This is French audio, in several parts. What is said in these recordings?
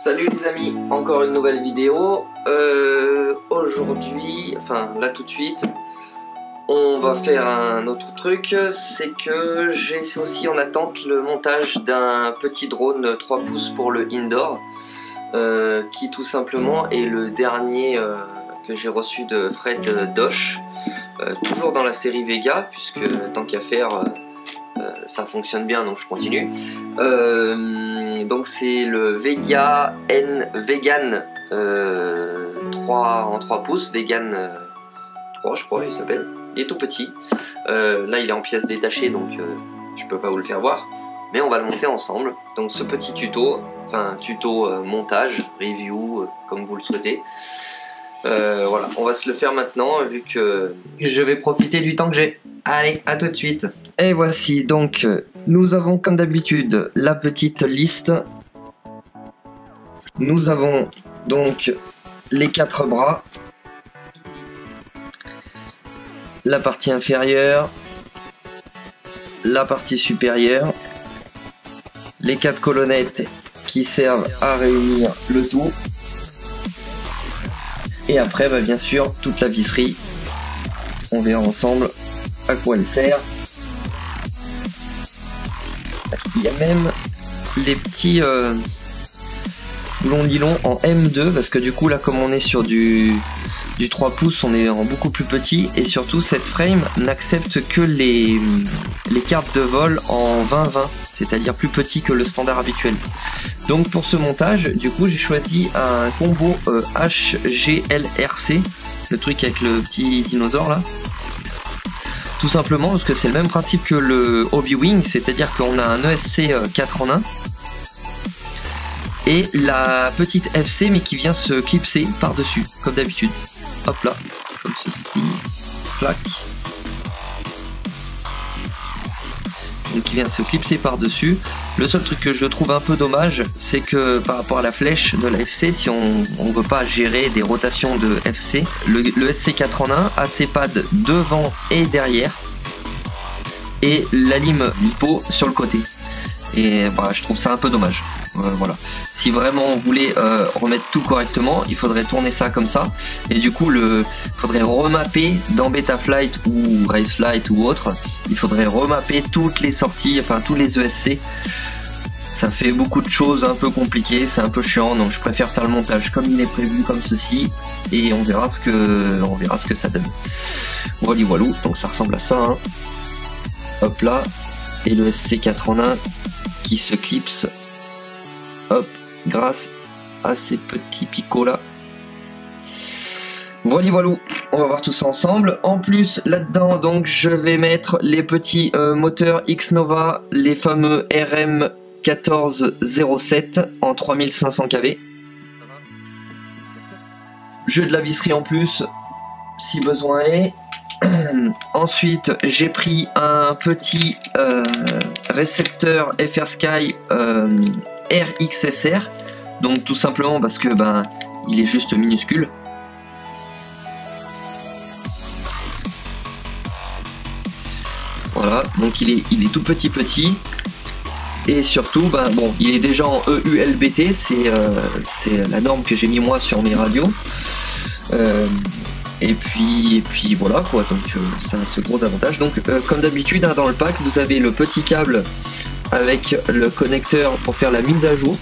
Salut les amis, encore une nouvelle vidéo. Aujourd'hui, enfin là tout de suite, on va faire un autre truc. C'est que j'ai aussi en attente le montage d'un petit drone 3 pouces pour le indoor, qui tout simplement est le dernier que j'ai reçu de Fred Dosh, toujours dans la série Vega, puisque tant qu'à faire, ça fonctionne bien, donc je continue. Donc c'est le Vega N Vegan 3 en 3 pouces, Vegan 3 je crois il s'appelle. Il est tout petit. Là il est en pièces détachées, donc je peux pas vous le faire voir. Mais on va le monter ensemble. Donc ce petit tuto, enfin tuto montage, review, comme vous le souhaitez. Voilà, on va se le faire maintenant vu que je vais profiter du temps que j'ai. Allez, à tout de suite. Et voici donc, nous avons comme d'habitude la petite liste. Nous avons donc les 4 bras, la partie inférieure, la partie supérieure, les 4 colonnettes qui servent à réunir le tout. Et après, bah, bien sûr, toute la visserie. On verra ensemble à quoi elle sert. Il y a même les petits boulons nylon en M2, parce que du coup là comme on est sur du 3 pouces, on est en beaucoup plus petit, et surtout cette frame n'accepte que les cartes de vol en 20-20, c'est-à-dire plus petit que le standard habituel. Donc pour ce montage, du coup j'ai choisi un combo HGLRC, le truc avec le petit dinosaure là. Tout simplement parce que c'est le même principe que le Hobby-Wing, c'est-à-dire qu'on a un ESC 4 en 1 et la petite FC, mais qui vient se clipser par-dessus, comme d'habitude. Hop là, comme ceci, clac. Donc qui vient se clipser par-dessus. Le seul truc que je trouve un peu dommage, c'est que par rapport à la flèche de la FC, si on ne veut pas gérer des rotations de FC, le SC4 en 1 a ses pads devant et derrière, et la lime lipo sur le côté. Et bah, je trouve ça un peu dommage. Voilà. Si vraiment on voulait remettre tout correctement, il faudrait tourner ça comme ça, et du coup il faudrait remapper dans Betaflight ou Raceflight ou autre, il faudrait remapper toutes les sorties, enfin tous les ESC. Ça fait beaucoup de choses un peu compliquées, c'est un peu chiant, donc je préfère faire le montage comme il est prévu, comme ceci, et on verra ce que ça donne. Voilà, voilà, donc ça ressemble à ça, hein. Hop là, et le SC4 en 1 qui se clipse, hop, grâce à ces petits picots là. Voilà, voilà, on va voir tout ça ensemble. En plus là-dedans, donc je vais mettre les petits moteurs X-Nova, les fameux RM 1407 en 3500 kV. J'ai de la visserie en plus si besoin est. Ensuite j'ai pris un petit récepteur FR Sky RXSR, donc tout simplement parce que ben il est juste minuscule. Voilà, donc il est tout petit, et surtout ben bon, il est déjà en EULBT, c'est la norme que j'ai mis moi sur mes radios. Et puis voilà quoi, donc ça a ce gros avantage. Donc comme d'habitude, hein, dans le pack vous avez le petit câble avec le connecteur pour faire la mise à jour,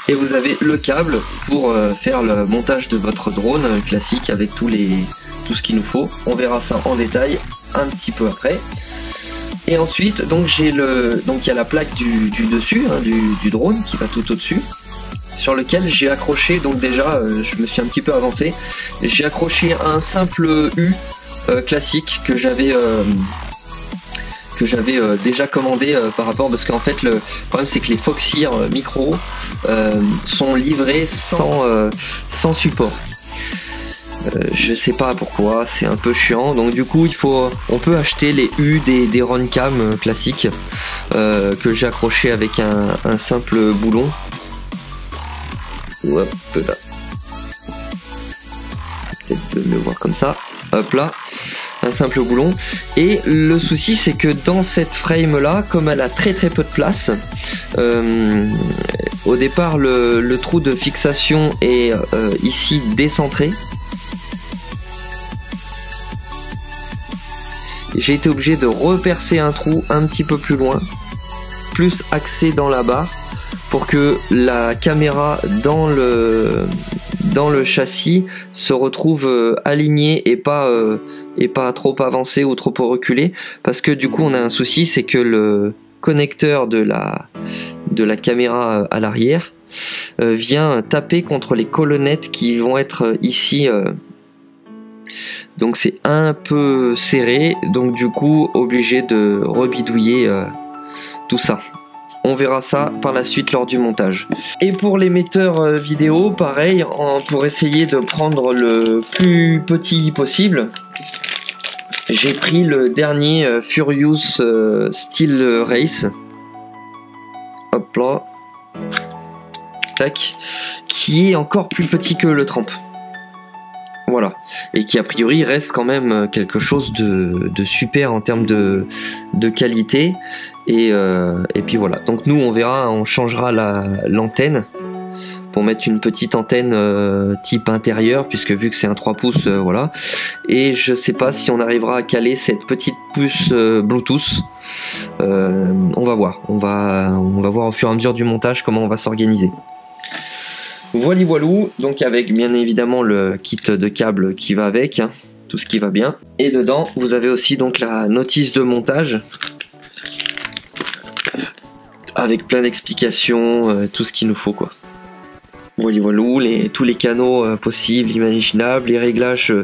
et vous avez le câble pour faire le montage de votre drone classique avec tout ce qu'il nous faut. On verra ça en détail un petit peu après. Et ensuite donc il y a la plaque du dessus, hein, du drone qui va tout au-dessus, sur lequel j'ai accroché, donc déjà je me suis un petit peu avancé, j'ai accroché un simple U classique que j'avais déjà commandé par rapport, parce qu'en fait le problème c'est que les Foxeer micro sont livrés sans support. Je sais pas pourquoi, c'est un peu chiant, donc du coup on peut acheter les U des Runcam classiques que j'ai accroché avec un simple boulon. Hop là, peut-être de le voir comme ça, hop là, un simple boulon. Et le souci c'est que dans cette frame là, comme elle a très peu de place, Au départ, le trou de fixation est ici décentré. J'ai été obligé de repercer un trou un petit peu plus loin, plus axé dans la barre, pour que la caméra dans le châssis se retrouve alignée et pas trop avancée ou trop reculée, parce que du coup on a un souci, c'est que le connecteur de la caméra à l'arrière vient taper contre les colonnettes qui vont être ici, donc c'est un peu serré, donc du coup obligé de rebidouiller tout ça. On verra ça par la suite lors du montage. Et pour l'émetteur vidéo, pareil, pour essayer de prendre le plus petit possible, j'ai pris le dernier Furious Steel Race. Hop là. Tac. Qui est encore plus petit que le Tramp. Voilà. Et qui a priori reste quand même quelque chose de super en termes de qualité. Et puis voilà. Donc nous on verra, on changera l'antenne pour mettre une petite antenne type intérieur, puisque vu que c'est un 3 pouces, voilà. Et je sais pas si on arrivera à caler cette petite puce Bluetooth. On va voir. On va voir au fur et à mesure du montage comment on va s'organiser. Voilà, voilou, donc avec bien évidemment le kit de câbles qui va avec, hein, tout ce qui va bien. Et dedans, vous avez aussi donc la notice de montage, avec plein d'explications, tout ce qu'il nous faut, quoi. Voilà, voilou, tous les canaux possibles, imaginables, les réglages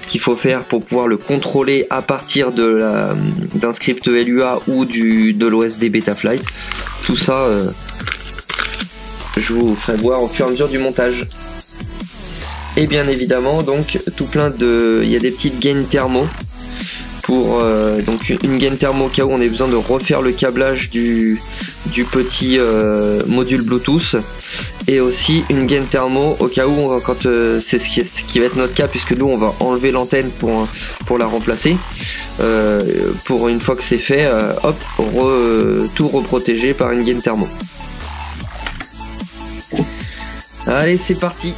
qu'il faut faire pour pouvoir le contrôler à partir d'un script LUA ou de l'OSD Betaflight. Tout ça... je vous ferai voir au fur et à mesure du montage. Et bien évidemment, donc tout plein de... il y a des petites gaines thermo pour donc une gaine thermo au cas où on ait besoin de refaire le câblage du petit module Bluetooth, et aussi une gaine thermo au cas où quand c'est ce qui va être notre cas, puisque nous on va enlever l'antenne pour la remplacer, pour une fois que c'est fait, hop, tout reprotégé par une gaine thermo. Allez, c'est parti.